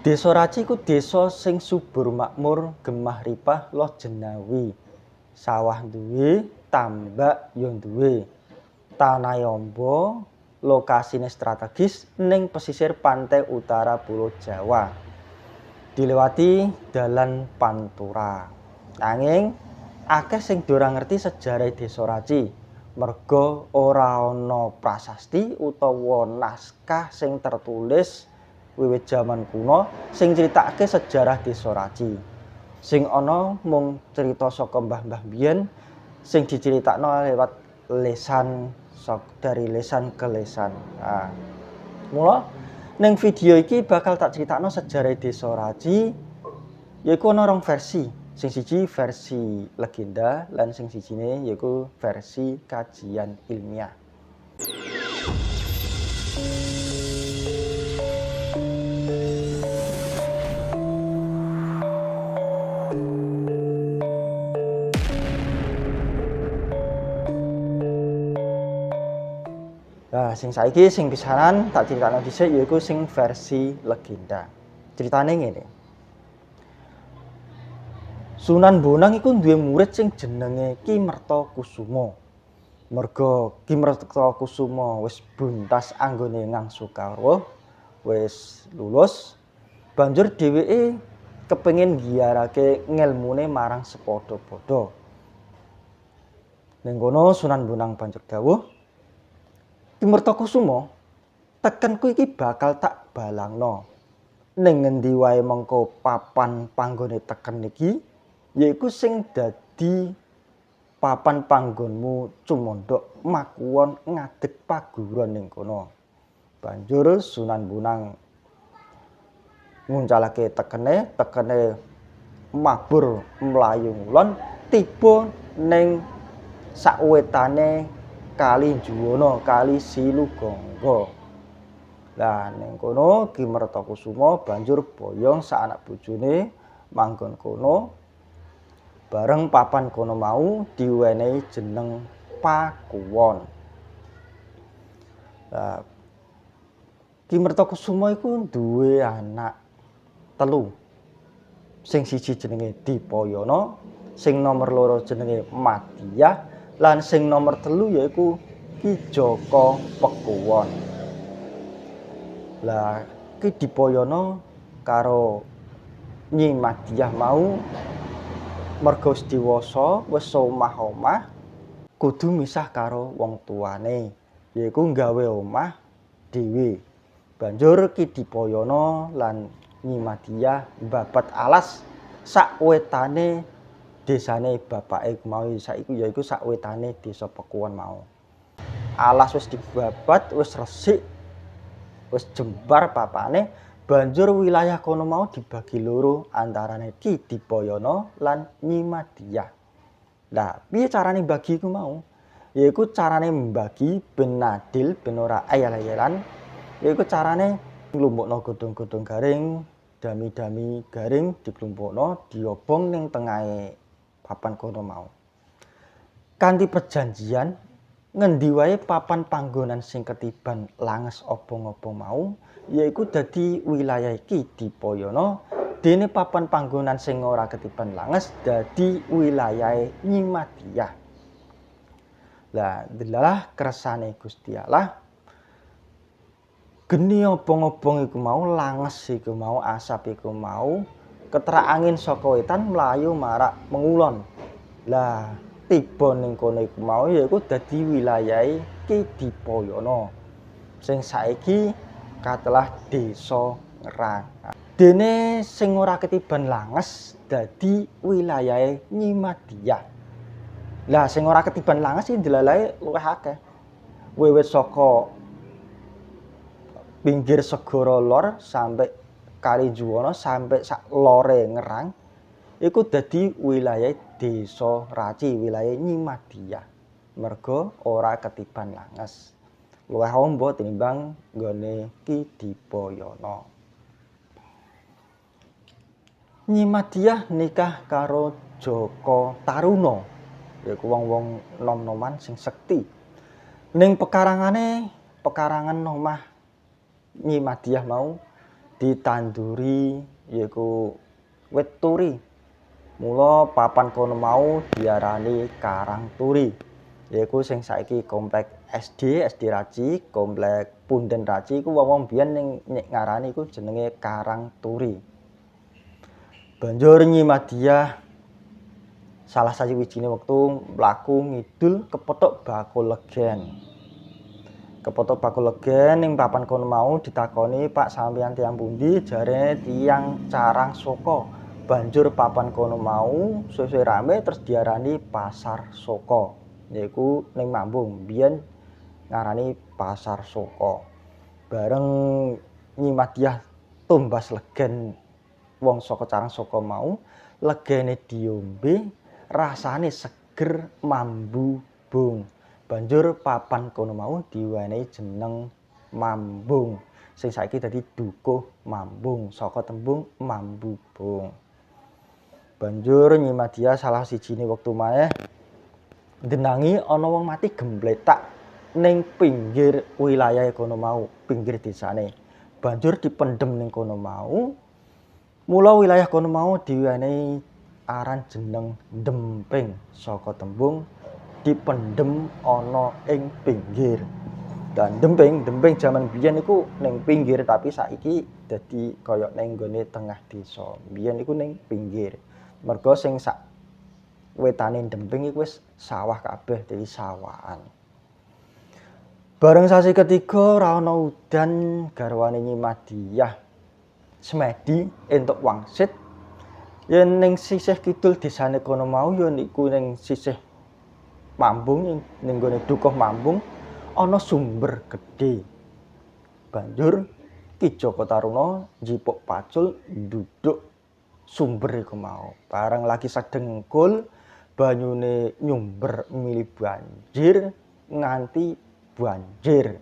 Désa Raci iku désa sing subur makmur, gemah ripah loh jenawi. Sawah duwe, tambak yo duwe. Tanah amba lokasine strategis ning pesisir pantai utara Pulo Jawa. Dilewati dalan Pantura. Nanging akeh sing ora ngerti sejarah Désa Raci. Merga ora ana prasasti utawa naskah sing tertulis wiwit jaman kuno sing critakake sejarah Désa Raci. Sing ana mung cerita saka mbah-mbah biyen sing diceritakno lewat lesan dari lesan ke lesan. Nah, mula ning video iki bakal tak critakno sejarah Désa Raci yaiku ana rong versi. Sing siji versi legenda lan sing sijine yaiku versi kajian ilmiah. Nah, sing saiki sing pisanan tak critakno dhisik yaiku sing versi legenda. Ceritane ngene. Sunan Bonang iku duwe murid sing jenenge Ki Mertakusuma. Merga Ki Mertakusuma wis buntas anggone ngangsu kawruh, wis lulus, banjur dheweke kepengin ngiyarake ngelmune marang sepadha-padha. Ning kono Sunan Bonang banjur dawuh, Ki Mertakusuma, tekenku iki bakal tak balangno. Ning ngendi wae mengko papan panggone teken iki yaiku sing dadi papan panggonmu cumondhok makuwon ngadeg paguron ning kono. Banjur Sunan Bonang nguncalake tekene mabur mlayu ngulon tiba ning sakwetane Kali Juwana, Kali Silugangga. Lah ning kono Ki Mertakusuma banjur boyong sak anak bojone manggon kono. Bareng papan kono mau diwenehi jeneng Pakuwon. Lah Ki Mertakusuma iku duwe anak 3. Sing siji jenenge Dipayana, sing nomor 2 jenenge Madiyah, lan sing nomor 3 yaiku Ki Jaka Pekuwon. Lah Ki Dipayana karo Nyi Madiyah mau merga wis diwasa, wis omah-omah, kudu misah karo wong tuane, yaiku nggawe omah dhewe. Banjur Ki Dipayana lan Nyi Madiyah mbabat alas sakwetane desane bapake mau saiki yaiku sakwetane Desa Pekuwon mau. Alas wis dibabat, wis resik, wis jembar papane, banjur wilayah kono mau dibagi loro antarane Ki Dipayana lan Nyi Madiyah. Lah, piye carane mbagi iku mau? Yaiku carane mbagi ben adil, ben ora ayal-ayalan. Yaiku carane nglumpukno godhong-godhong garing, dami-dami garing diklumpukno, diobong ning tengahe papan kono mau. Kanthi perjanjian ngendi wae papan panggonan sing ketiban langes obong-obong mau yaiku dadi wilayah Ki Dipayana, dene papan panggonan sing ora ketiban langes dadi wilayah Nyi Madiyah. Lah delalah kersane Gusti Allah, geni obong-obong iku mau, langes iku mau, asap iku mau ketrak angin saka wetan mlayu marak mengulon. Lah tiba ning kono iku mau yaiku dadi wilayahe Ki Dipayana sing saiki katelah Desa Ngerang. Dene sing ora ketiban langes dadi wilayahe Nyi Madiyah. Lah sing ora ketiban langes iki delalahe luwih akeh. Wiwit saka pinggir segara lor sampai Kali Juwana sampai sak lore Ngerang iku dadi wilayah Désa Raci, wilayah Nyi Madiyah. Merga ora ketiban langes. Luwih amba tinimbang nggone Ki Dipayana. Nyi Madiyah nikah karo Jaka Taruna, yaiku wong-wong nom-noman sing sekti. Ning pekarangan omah Nyi Madiyah mau ditanduri yaiku wit turi. Mula papan kono mau diarani Karang Turi. Yaiku sing saiki komplek SD Raji, komplek Punden Raji iku wong-wong biyen ning ngarani iku jenenge Karang Turi. Banjur Nyi Madiah salah sawijining wektu mlaku ngidul kepethuk bakul legen. Kepethuk bakul legen ning papan kono mau ditakoni, "Pak, sampeyan tiyang pundi?" Jarene tiyang Carang Soko. Banjur papan kono mau suwe-suwe rame terus diarani Pasar Soko. Yaiku ning Mambung, biyen ngarani Pasar Soko. Bareng Nyi Madiah tumbas legen wong saka Carang Soko mau, legene diombe, rasane seger mambu bung. Banjur papan kono mau diwenehi jeneng Mambung. Sing saiki dadi Dukuh Mambung saka tembung mambu bung. Banjur Nyi Madiah salah sijine wektu maneh ndenangi ana wong mati gembletak ning pinggir wilayah kono mau, pinggir desane. Banjur dipendhem ning kono mau. Mula wilayah kono mau diwenehi aran jeneng Demping saka tembung dipendhem ana ing pinggir. Dan Demping jaman biyen iku ning pinggir tapi saiki dadi kaya ning nggone tengah desa. Biyen iku ning pinggir. Merga sing sak wetane Demping iku wis sawah kabeh, dadi sawahan. Bareng sasi ketiga ora ana udan, garwane Nyi Madiah semedi entuk wangsit yen ning sisih kidul desane kono mau ya niku ning sisih Mambung, ning gone Dukuh Mambung ana sumber gedhe. Banjur Ki Joko Taruna njipuk pacul nduduk sumber iku mau. Bareng lagi sedengkul banyune nyumber mili banjir nganti banjir.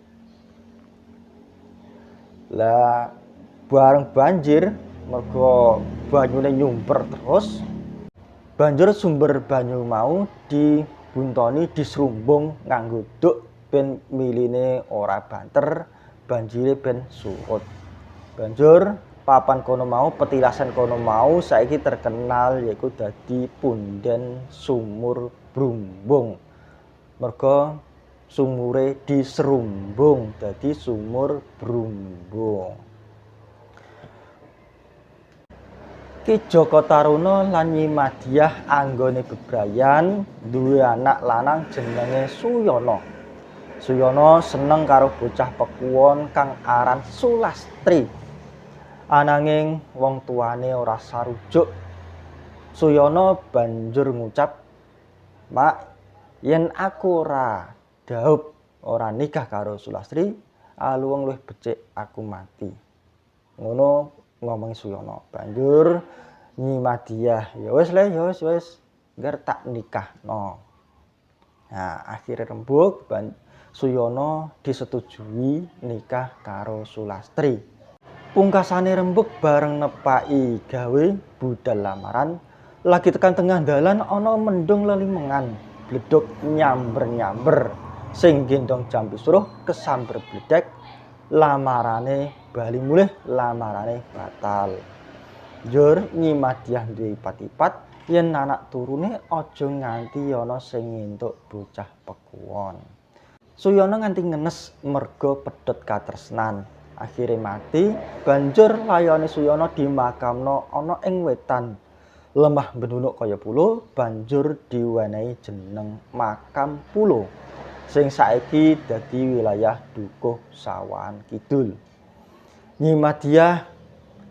Lah bareng banjir merga banyune nyumber terus, banjur sumber banyu mau dibuntoni disrumbung nganggo duk ben miline ora banter, banjire ben surut. Banjur papan kono mau, petilasan kono mau saiki terkenal yaiku dadi Punden Sumur Brumbung. Merga sumure diserumbung dadi Sumur Brumbung. Ki Joko Taruna lan Nyi Madiah anggone bebrayan duwe anak lanang jenenge Suyono. Suyono seneng karo bocah pekuwon kang aran Sulastri. Ananging wong tuane ora sarujuk. Suyono banjur ngucap, "Mak, yen aku ora dhaup ora nikah karo Sulastri, aluwung luwih becik aku mati." Ngono ngomongi Suyono. Banjur Nyi Madiah, "Ya wis le, ya wis, ngger tak nikahno." Nah, akhire rembug Suyono disetujui nikah karo Sulastri. Pungkasane rembug bareng nepaki gawe budal lamaran, lagi tekan tengah dalan ana mendung lelimengan, bleduk nyamber-nyamber, sing gendong jampi suruh kesamber bledek, lamarane bali mulih, lamarane batal. Njur Nyi Madiah duwe ipat-ipat yen anak turune aja nganti ana sing entuk bocah pekuwon. Suyono nganti ngenes merga pedhot katresnan. Akhire mati, banjur layone Suyono dimakamno ana ing wetan lemah benunuk kaya pulo, banjur diwenehi jeneng Makam Pulo sing saiki dadi wilayah Dukuh Sawahan Kidul. Nyi Madiah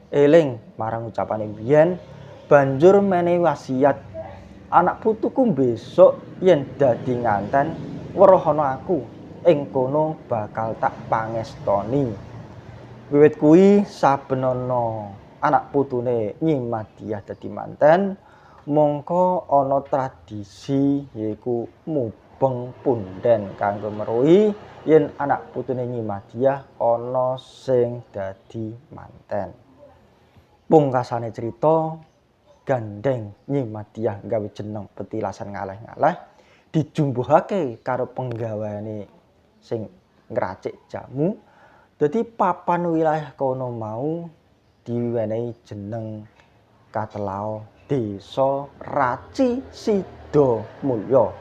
eling marang ucapane biyen, banjur menehi wasiat, "Anak putuku besok yen dadi nganten weruh ana aku, ing kono bakal tak pangestoni." Wiwit kuwi saben ana anak putune Nyi Madiah dadi manten, mongko ana tradisi yaiku mubeng punden kanggo meruhi yen anak putune Nyi Madiah ana sing dadi manten. Pungkasane cerita, gandeng Nyi Madiah gawe jeneng petilasan ngaleh-ngaleh dijumbuhake karo penggaweane sing ngracik jamu. Dadi papan wilayah kono mau diwenehi jeneng Katelao Desa Raci Sidomulyo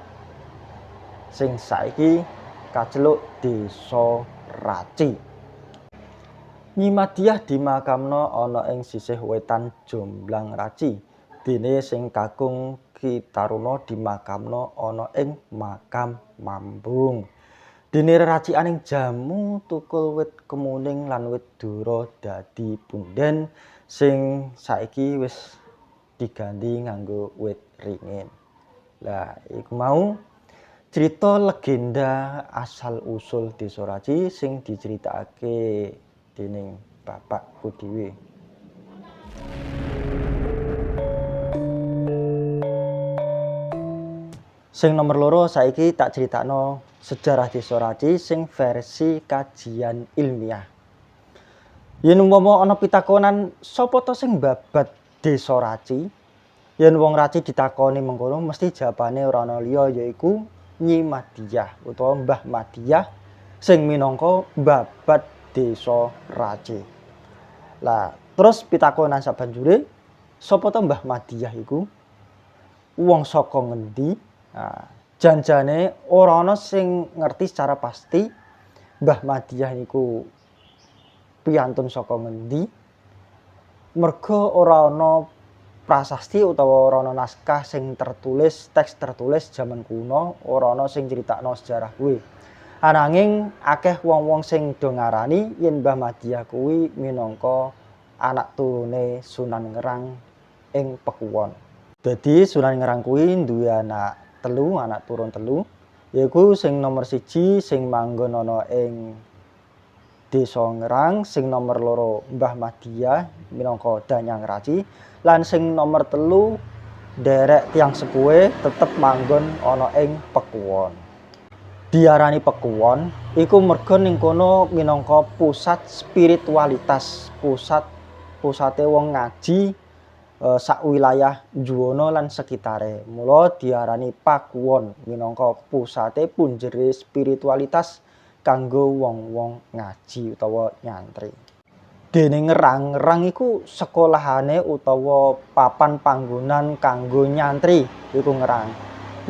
sing saiki kaceluk Desa Raci. Nyi Madiah dimakamna ana ing sisih wetan Jomblang Raci. Dene sing kakung Ki Taruna dimakamna ana ing Makam Mambung. Dene racikaning jamu tukul wit kemuning lan wit dura dadi punden sing saiki wis diganti nganggo wit ringin. Lah iku mau cerita legenda asal usul Desa Raci sing diceritakake dening bapakku dhewe. Sing nomor loro saiki tak critakno sejarah Desa Raci sing versi kajian ilmiah. Yen umpama ana pitakonan sapa to sing babat Desa Raci, yen wong Raci ditakoni mengkono mesti jawabane ora ana liya yaiku Nyi Madiah utawa Mbah Madiah sing minangka babat Desa Raci. Lah terus pitakonan sabanjure sapa to Mbah Madiah iku? Wong saka ngendi? Nah, janjane ora ana sing ngerti secara pasti Mbah Madiah niku piantun saka ngendi. Merga ora ana prasasti utawa ora ana naskah sing tertulis, teks tertulis jaman kuno, ora ana sing critakno sejarah kuwi. Ananging akeh wong-wong sing do ngarani yen Mbah Madiah kuwi minangka anak turune Sunan Ngerang ing Pekuwon. Dadi Sunan Ngerang kuwi duwe anak turun telu, yaiku sing nomor 1 sing manggon ana ing Desa Ngerang, sing nomor 2 Mbah Madiah minangka Danyang Raci, lan sing nomor 3 derek tiyang sepuhe tetep manggon ana ing Pekuwon. Diarani Pekuwon iku merga ning kono minangka pusat spiritualitas, pusate wong ngaji sak wilayah Juwana lan sekitare. Mula diarani Pakuwon minangka pusate punjere spiritualitas kanggo wong-wong ngaji utawa nyantri. Dene Ngerang iku sekolahane utawa papan panggonan kanggo nyantri iku Ngerang.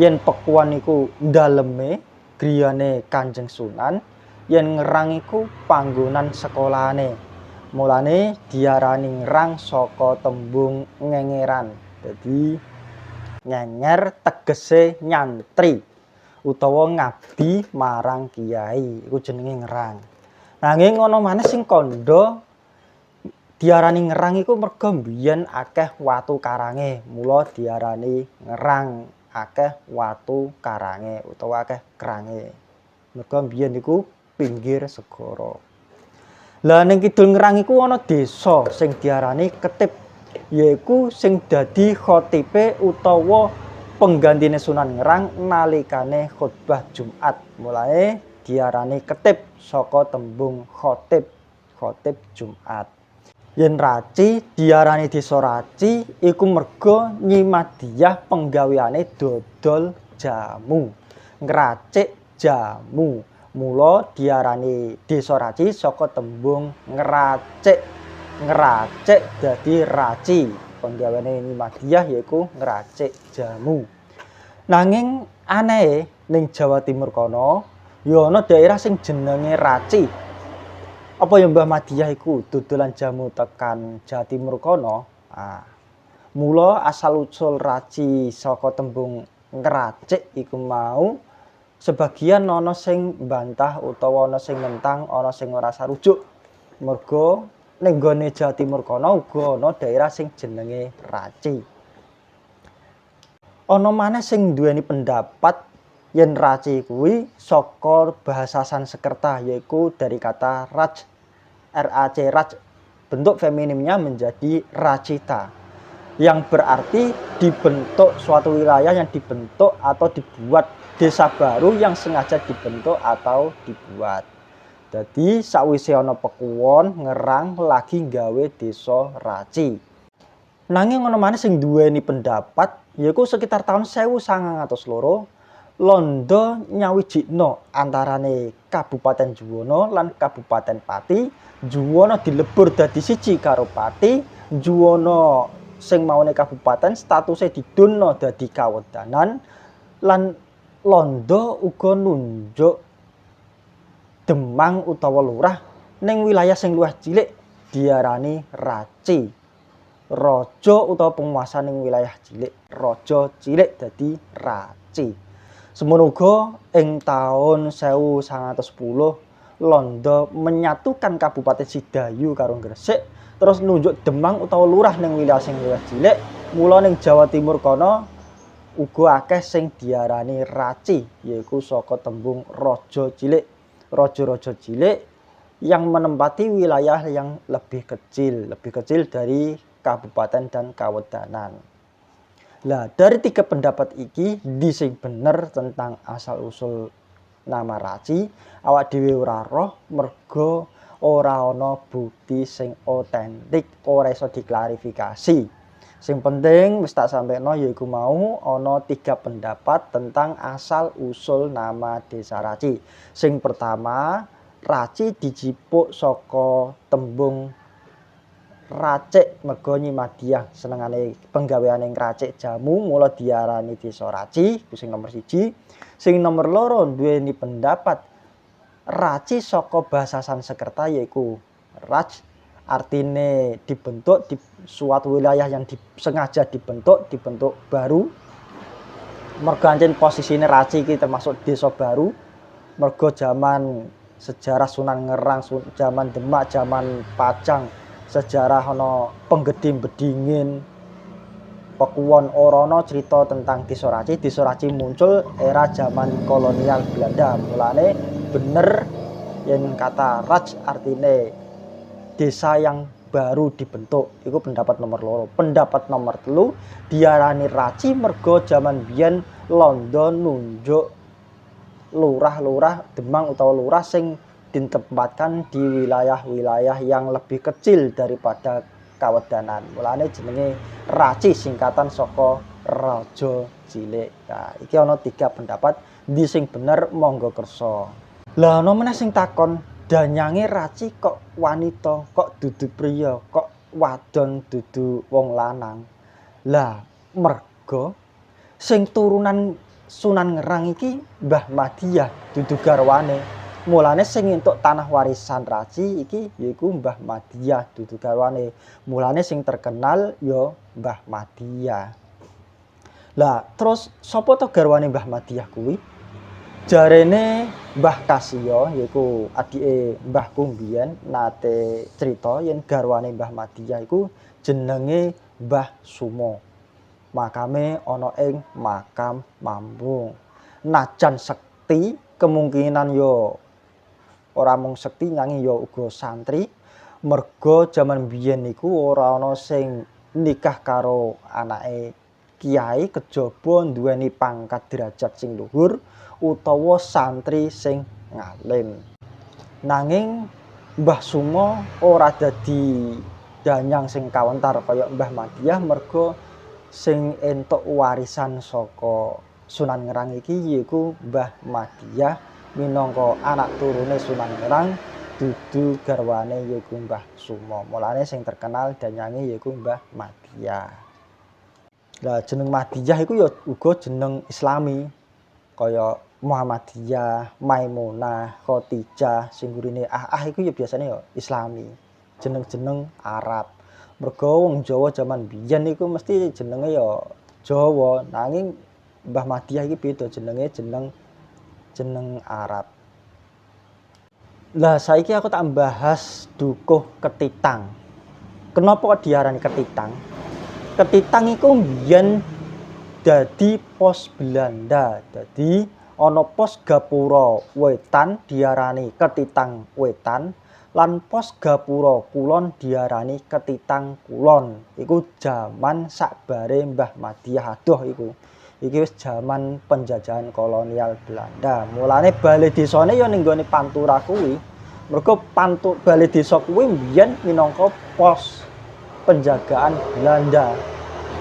Yen Pekuwon iku daleme griyane Kanjeng Sunan, yen Ngerang iku panggonan sekolahane. Mulane diarani Ngerang saka tembung ngengeran. Dadi nyenger tegese nyantri utawa ngabdi marang kiai, iku jenenge Ngerang. Nanging ana maneh sing kandha diarani Ngerang iku merga mbiyen akeh watu karange, mula diarani Ngerang, akeh watu karange utawa akeh krange. Merga mbiyen iku pinggir segara. Lah ning kidul Ngerang iku ana desa sing diarani Ketip, yaiku sing dadi khotibe utawa penggantine Sunan Ngerang nalikane khotbah Jumat. Mulane diarani Ketip saka tembung khotib Jumat. Yen Raci diarani Desa Raci iku merga Nyi Madiah penggaweane dodol jamu, ngracik jamu. Mula diarani Desa Raci saka tembung ngracik dadi raci. Penggaweane Nyi Madiah yaiku ngracik jamu. Nanging anehe ning Jawa Timur kono ya ana daerah sing jenenge Raci. Apa ya Mbah Madiah iku dodolan jamu tekan Jawa Timur kono? Mula asal usul Raci saka tembung ngracik iku mau sebagian ana sing mbantah utawa ana sing mentang, ana sing ora sarujuk. Merga ning gone Jawa Timur kono uga ana daerah sing jenenge Raci. Ana maneh sing duweni pendapat yen Raci kuwi saka bahasa Sanskerta yaiku dari kata raj, RAC raj, bentuk feminimnya menjadi racita, yang berarti dibentuk suatu wilayah yang dibentuk atau dibuat, desa baru yang sengaja dibentuk atau dibuat. Jadi sakwise ana Pekuwon, Ngerang lagi gawe Desa Raci. Nanging ana maneh sing duweni pendapat yaiku sekitar tahun 1902 Londo nyawijikna antarane Kabupaten Juwana lan Kabupaten Pati. Juwana dilebur dadi siji karo Pati. Juwana sing maune kabupaten statuse didunna dadi kawedanan lan Londo uga nunjuk Demang utawa lurah ning wilayah sing luwih cilik diarani raci. Raja utawa penguasa ning wilayah cilik, raja cilik dadi raci. Semono uga ing taun 1910 Londo menyatukan Kabupaten Sidayu karo Gresik, terus nunjuk Demang utawa lurah ning wilayah sing luwih cilik. Mula ning Jawa Timur kono uga akeh sing diarani raci, yaiku saka tembung raja cilik, raja-raja cilik yang menempati wilayah yang lebih kecil dari kabupaten dan kawedanan. Lah, dari tiga pendapat iki, di sing bener tentang asal-usul nama raci, awak dhewe ora roh mergo ora ana bukti sing otentik, ora iso diklarifikasi. Sing penting wis tak sampekno yaiku mau ana tiga pendapat tentang asal-usul nama Desa Raci. Sing pertama, Raci dijipuk saka tembung racik mergo Nyimadiah senengane penggaweane ngracik jamu mula diarani Desa Raci. Iku sing nomor 1. Sing nomor 2 duweni pendapat raci saka basa Sanskerta yaiku raj, artine dibentuk di suatu wilayah yang sengaja dibentuk baru. Mergo ancen posisine Raci iki termasuk desa baru. Mergo zaman sejarah Sunan Ngerang, zaman Demak, zaman Pajang, sejarah ana Penggeding Bedingin, Pekuwon ora ana cerita tentang Desa Raci. Desa Raci muncul era zaman kolonial Belanda. Mulane bener yen kata raj artine desa yang baru dibentuk. Iku pendapat nomor 2. Pendapat nomor 3 diarani Raci mergo zaman biyen Londo nunjuk lurah-lurah Demang utawa lurah sing ditempatkan di wilayah-wilayah yang lebih kecil daripada kawedanan. Mulane jenenge Raci singkatan saka raja cilik. Nah, iki ana 3 pendapat, ndi sing bener monggo kersa. Lah ana meneh sing takon, danyange Raci kok wanita, kok dudu priya, kok wadon dudu wong lanang. Lah mergo sing turunan Sunan Ngerang iki Mbah Madiyah dudu garwane. Mulane sing entuk tanah warisan Raci iki yaiku Mbah Madiyah dudu garwane. Mulane sing terkenal ya Mbah Madiyah. Lah terus sapa to garwane Mbah Madiyah kuwi? Jarene Mbah Kasya yaiku adike mbahku mbiyen nate crita yen garwane Mbah Madiyah iku jenenge Mbah Sumo. Makame ana ing Makam Mambung. Najan sekti kemungkinan yo ora mung sekti nanging yo uga santri. Mergo jaman biyen niku ora ana sing nikah karo anake kiai kejaba duweni pangkat derajat sing luhur utawa santri sing ngalim. Nanging Mbah Sumo ora dadi danyang sing kawentar kaya Mbah Madiyah mergo sing entuk warisan saka Sunan Ngerang iki yaiku Mbah Madiyah minangka anak turune Sunan Ngerang dudu garwane yaiku Mbah Sumo. Mulane sing terkenal danyange yaiku Mbah Madiyah. Lah jeneng Madiyah iku ya uga jeneng Islami kaya Muhammadiyah, Maimunah, Khotijah, sing gurine iku ya biasane ya Islami. Jeneng-jeneng Arab. Mergo wong Jawa jaman biyen iku mesti jenenge ya Jawa, nanging Mbah Madiyah iki beda jenenge jeneng Arab. Lah saiki aku tak bahas dukuh Ketitang. Kenapa kok diarani Ketitang? Ketitang iku biyen dadi pos Belanda. Dadi ana pos Gapura Wetan diarani Ketitang Wetan. Lan pos Gapura Kulon diarani Ketitang Kulon. Iku jaman sakbare Mbah Madiyah adoh iku. Iki wis jaman penjajahan kolonial Belanda. Mulane bale desane ya ning gone Pantura kuwi. Mergo bale desa kuwi mbiyen minangka pos penjagaan Belanda.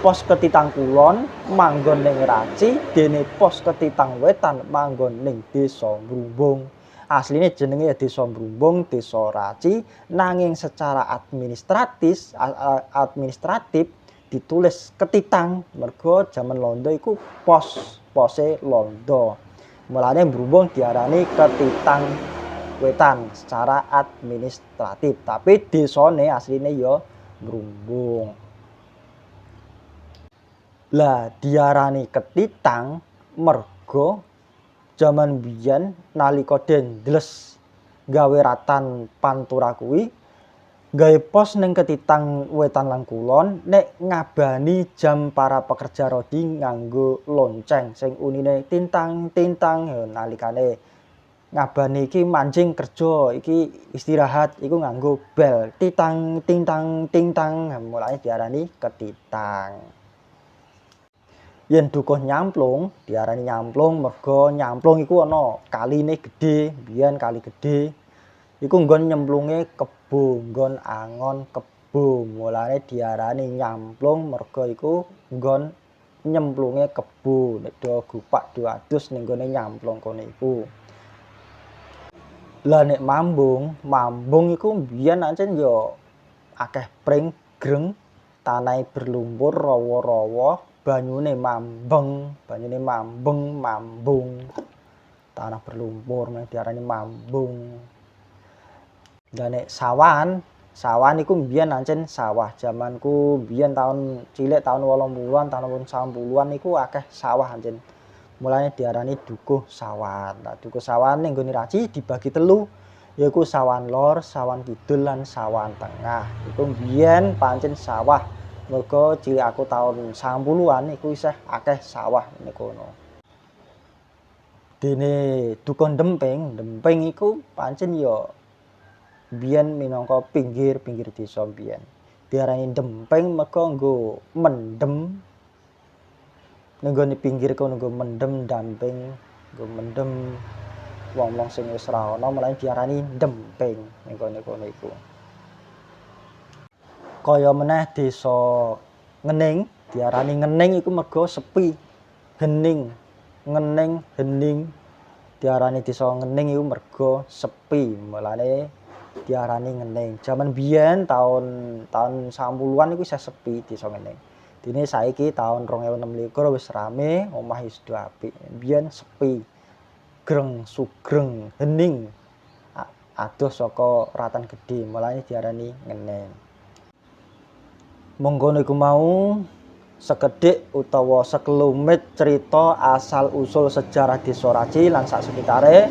pos ketitang kulon manggon ning Raci, dene pos ketitang wetan manggon ning Desa Mrumbung. Asline jenenge ya Desa Mrumbung, Desa Raci, nanging secara administratif ditulis Ketitang merga jaman Londo iku pose Londo. Mulane Mrumbung diarani Ketitang Wetan secara administratif, tapi desane asline ya Mrumbung. Lah diarani Ketitang merga jaman biyen nalika dendles gawe ratan Pantura kuwi gawe pos ning Ketitang Wetan lan Kulon nek ngabani jam para pekerja rodi nganggo lonceng sing unine tintang-tintang nalikane ngabani iki mancing kerja iki istirahat iku nganggo bel titang tintang tintang mulane diarani ketitang. Yen dukuh nyamplung diarani nyamplung merga nyamplung iku ana kaline gedhe biyen kali gedhe iku nggon nyemplunge kebo nggon angon kebo mulane diarani nyamplung merga iku nggon nyemplunge kebo nek do gupak do adus ning gone nyamplung kono iku. Lah nek mambung iku biyen ancen ya akeh pring greng, tanahe berlumpur rawa-rawa, banyune mambung, mambung. Tanah berlumpur diarani mambung. Lah nek sawan iku biyen ancen sawah jamanku biyen taun cilik taun 80-an, taun 90-an iku akeh sawah ancen. Mulane diarani dukuh sawan. Nah, dukuh sawan ning nggone Raci dibagi telu, yaiku sawan lor, sawan kidul lan sawan tengah. Iku biyen pancen sawah. Merga cilik aku taun 90-an iku isih akeh sawah ning kono. Dene dukuh Demping iku pancen ya biyen minangka pinggir desa biyen. Diarani Demping merga nggo mendem ning nggone pinggir kono nggo mendem damping, nggo mendem wong-wong sing wis ra ana mulane diarani Demping ning kono iku. Kaya meneh desa Ngening, diarani Ngening iku merga sepi. Hening diarani desa Ngening iku merga sepi. Mulane diarani Ngening. Jaman biyen taun 90-an iku isih sepi desa Ngening. Dene saiki taun 2026 wis rame, omah wis do apik. Biyen sepi. Greng sugreng, hening. Adoh saka ratan gedhe, mulane diarani Ngening. Monggo niku mau sekedhik utawa sekelumit cerita asal usul sejarah Desa Raci lan sak sekitare.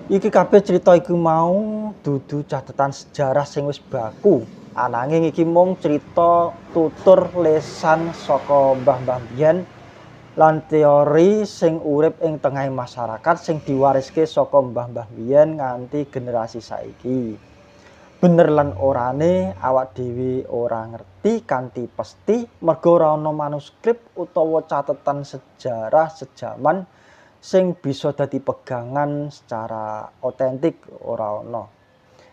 Iki kabeh cerita iku mau dudu catetan sejarah sing wis baku. Ananging iki mung cerita tutur lesan saka mbah-mbah biyen lan teori sing urip ing tengahing masyarakat sing diwariske saka mbah-mbah biyen nganti generasi saiki. Bener lan orane awak dhewe ora ngerti kanthi pesti merga ora ana manuskrip utawa catetan sejarah sejaman sing bisa dadi pegangan secara otentik ora ana.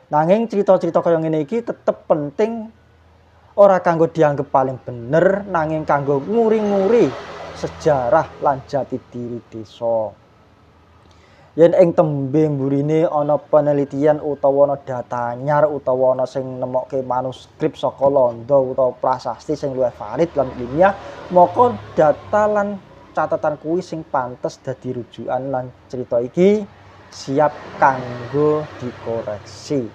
Nanging cerita-cerita kaya ngene iki tetep penting ora kanggo dianggep paling bener nanging kanggo nguri-nguri sejarah lan jati diri desa. Yen ing tembe mburine ana penelitian utawa ana data anyar utawa ana sing nemokke manuskrip saka Londo utawa prasasti sing luwih valid lan ilmiah, maka data lan catatan kuwi sing pantes dadi rujukan lan cerita iki siap kanggo dikoreksi.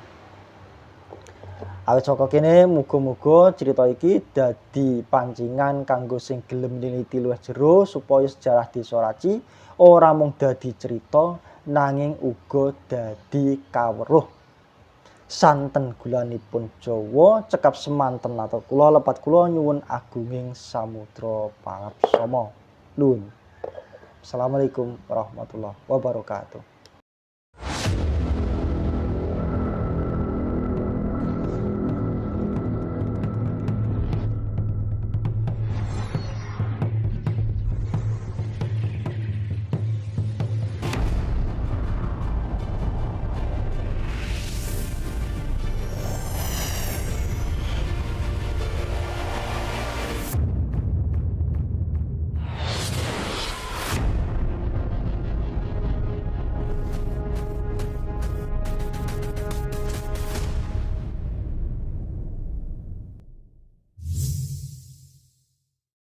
Awit saka kene muga-muga cerita iki dadi pancingan kanggo sing gelem nliti luwih jero supaya sejarah Desa Raci ora mung dadi cerita nanging uga dadi kawruh. Santen gulanipun Jawa cekap semanten atur kula lepat kula nyuwun agunging samudra pangarsama. Nuwun. Assalamualaikum warahmatullahi wabarakatuh.